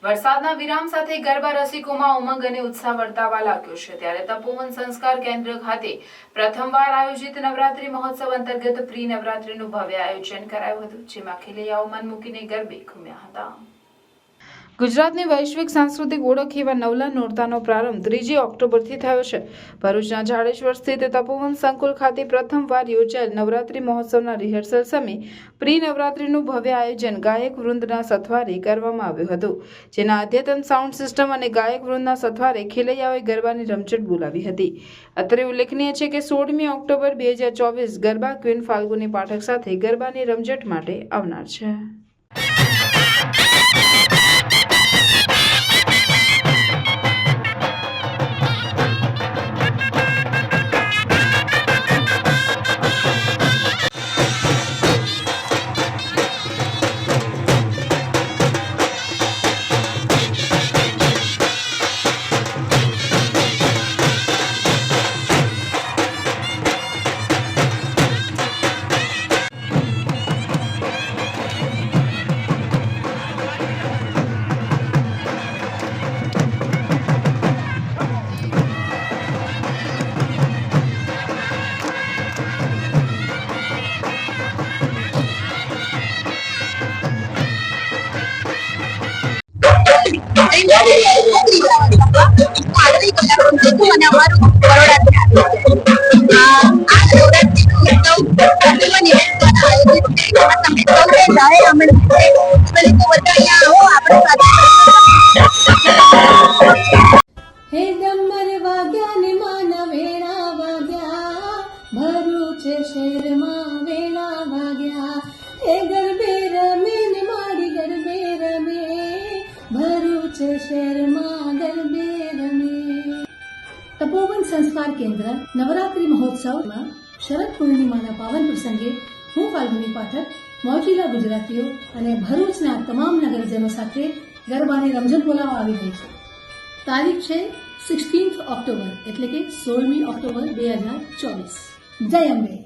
વરસાદના વિરામ સાથે ગરબા રસિકોમાં ઉમંગ અને ઉત્સાહ વર્તાવા લાગ્યો છે ત્યારે તપોવન સંસ્કાર કેન્દ્ર ખાતે પ્રથમવાર આયોજિત નવરાત્રી મહોત્સવ અંતર્ગત પ્રી નવરાત્રીનું ભવ્ય આયોજન કરાયું હતું, જેમાં ખેલૈયાઓ મન મૂકીને ગરબે ઘૂમ્યા હતા। ગુજરાતની વૈશ્વિક સાંસ્કૃતિક ઓળખ એવા નવલા નોરતાનો પ્રારંભ 3 ઓક્ટોબરથી થયો છે। ભરૂચના જાડેશ્વર સ્થિત તપોવન સંકુલ ખાતે પ્રથમવાર યોજાયેલ નવરાત્રી મહોત્સવના રિહર્સલ સમયે પ્રી નવરાત્રીનું ભવ્ય આયોજન ગાયક વૃંદના સથવારે કરવામાં આવ્યું હતું, જેના અદ્યતન સાઉન્ડ સિસ્ટમ અને ગાયક વૃંદના સથવારે ખેલૈયાઓએ ગરબાની રમઝટ બોલાવી હતી। અત્રે ઉલ્લેખનીય છે કે 16મી ઓક્ટોબર 2024 ગરબા ક્વીન ફાલ્ગુની પાઠક સાથે ગરબાની રમઝટ માટે આવનાર છે। હે ડમર વાગ્યા ને માના વેળા વાગ્યા, ભરૂચ શહેરમાં વેળા વાગ્યા, હે ગરબે રમે ને મારી ગરબે રમે, ભરૂચ શહેરમાં ગરબે રમે। તપોવન સંસ્કાર કેન્દ્ર નવરાત્રી મહોત્સવમાં શરદ પૂર્ણિમાના પાવન પ્રસંગે હું ફાલ્ગુની પાઠક મોજીલા ગુજરાતીઓ અને ભરૂચના તમામ નગરજનો સાથે ગરબાની રમઝટ બોલાવવા આવી રહી છે। તારીખ છે 16 ઓક્ટોબર એટલે કે 16મી ઓક્ટોબર 2024। જય અંબે।